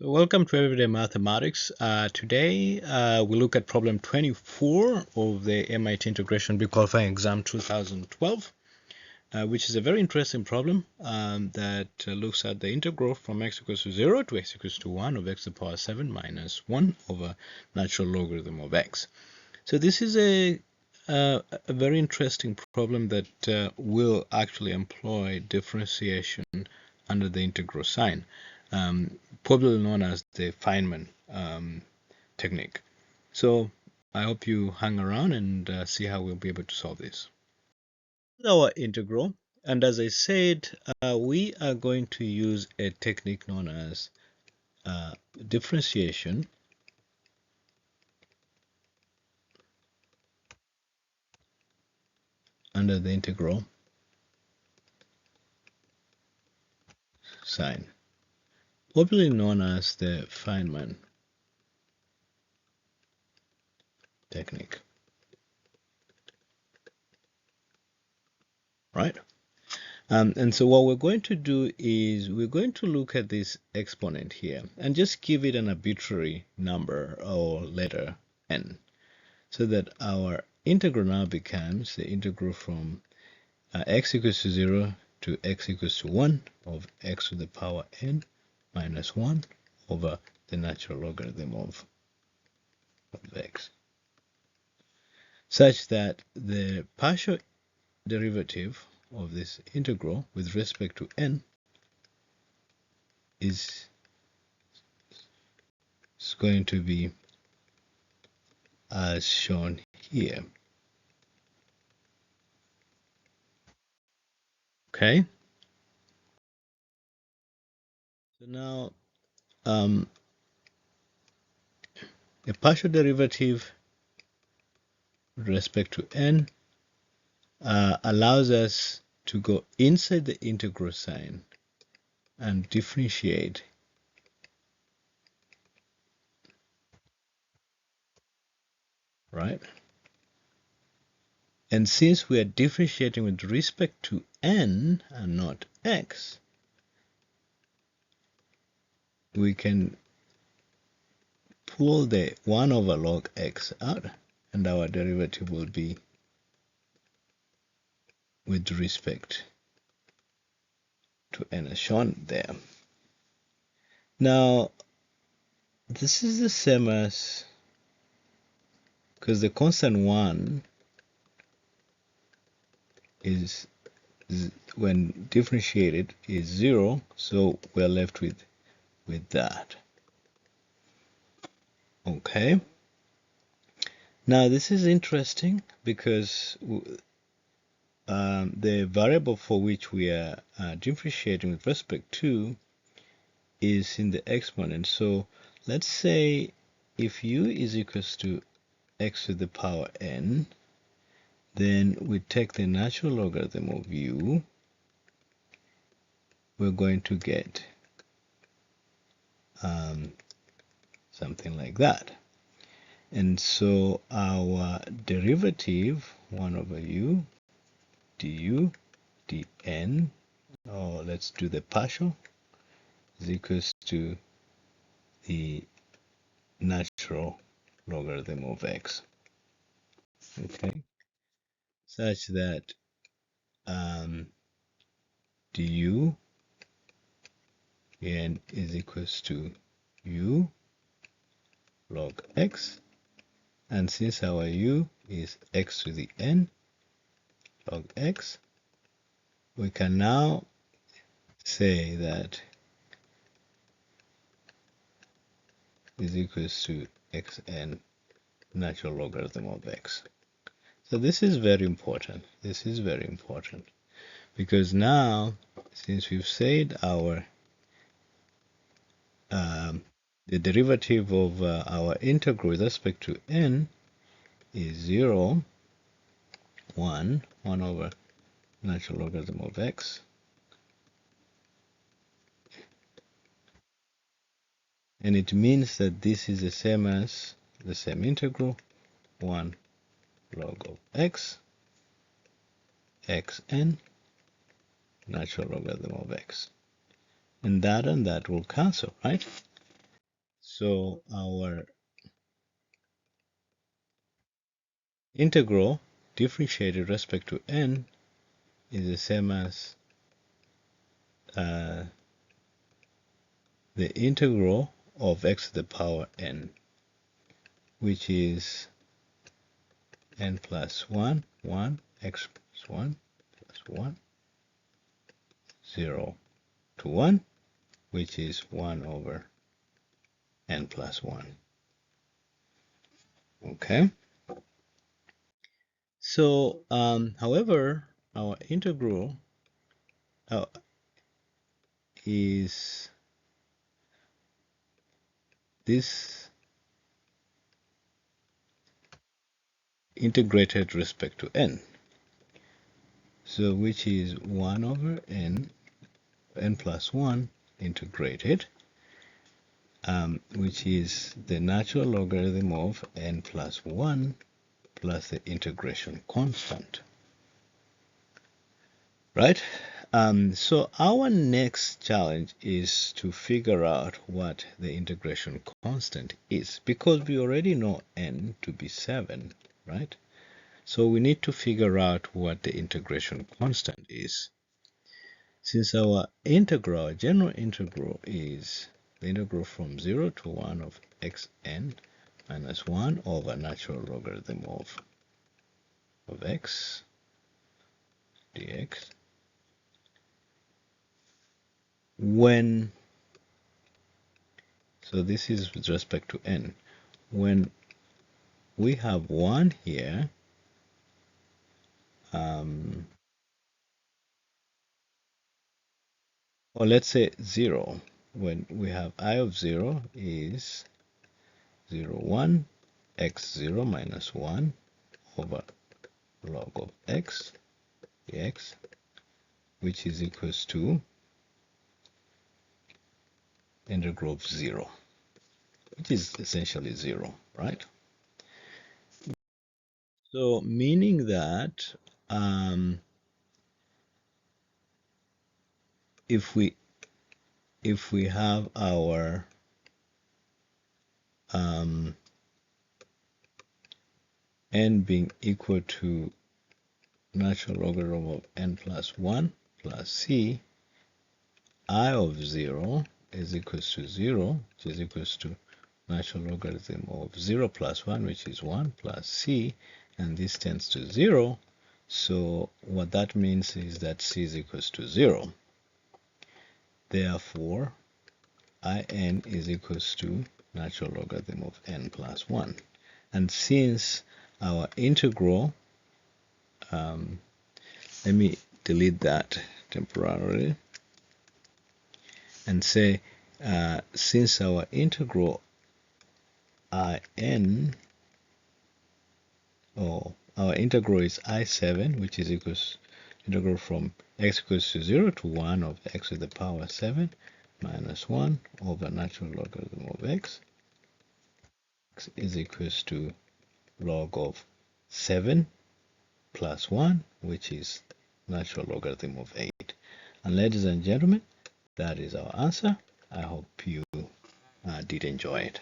So welcome to Everyday Mathematics. Today we look at problem 24 of the MIT Integration Qualifying Exam 2012, which is a very interesting problem that looks at the integral from x equals to 0 to x equals to 1 of x to the power 7 minus 1 over natural logarithm of x. So this is a very interesting problem that will actually employ differentiation under the integral sign, popularly known as the Feynman technique. So I hope you hang around and see how we'll be able to solve this. Our integral, and as I said, we are going to use a technique known as differentiation under the integral sign, popularly known as the Feynman technique, right? And so what we're going to do is we're going to look at this exponent here and just give it an arbitrary number or letter n, so that our integral now becomes the integral from x equals to 0 to x equals to 1 of x to the power n minus 1 over the natural logarithm of x, such that the partial derivative of this integral with respect to n is going to be as shown here. Okay. So now the partial derivative with respect to n allows us to go inside the integral sign and differentiate right? And since we are differentiating with respect to n and not x, we can pull the 1 over log x out, and our derivative will be with respect to n as shown there. Now, this is the same as, because the constant 1 is when differentiated is 0, so we're left with that. Okay. Now this is interesting because the variable for which we are differentiating with respect to is in the exponent. So let's say if u is equals to x to the power n, then we take the natural logarithm of u, we're going to get something like that. And so our derivative, 1 over u du dn, or let's do the partial, is equals to the natural logarithm of x. Okay, such that du n is equals to u log x, and since our u is x to the n log x, we can now say that is equals to xn natural logarithm of x. So this is very important. This is very important because now, since we've said our the derivative of our integral with respect to n is 0, 1 over natural logarithm of x, and it means that this is the same as the same integral, 1 log of x, xn, natural logarithm of x. And that will cancel, right? So our integral differentiated with respect to n is the same as the integral of x to the power n, which is n plus 1, 1, x plus 1 plus 1, 0 to 1, which is 1 over n plus 1. Okay? So, however, our integral is this integrated with respect to n. So, which is 1 over n plus 1 integrated, which is the natural logarithm of n plus 1 plus the integration constant. Right? So our next challenge is to figure out what the integration constant is, because we already know n to be 7, right? So we need to figure out what the integration constant is. Since our integral, general integral, is the integral from 0 to 1 of xn minus 1 over natural logarithm of x dx, when, so this is with respect to n, when we have 1 here, or let's say 0, when we have I of 0 is 0, 1, x0 minus 1 over log of x dx, which is equals to integral of 0, which is essentially 0, right? So meaning that if we have our n being equal to natural logarithm of n plus 1 plus c, I of 0 is equals to 0, which is equals to natural logarithm of 0 plus 1, which is 1, plus c, and this tends to 0. So what that means is that c is equals to 0. Therefore, in is equals to natural logarithm of n plus 1. And since our integral, let me delete that temporarily and say, since our integral in, or our integral is I7, which is equals integral from x equals to 0 to 1 of x to the power 7 minus 1 over natural logarithm of x is equals to log of 7 plus 1, which is natural logarithm of 8. And ladies and gentlemen, that is our answer. I hope you did enjoy it.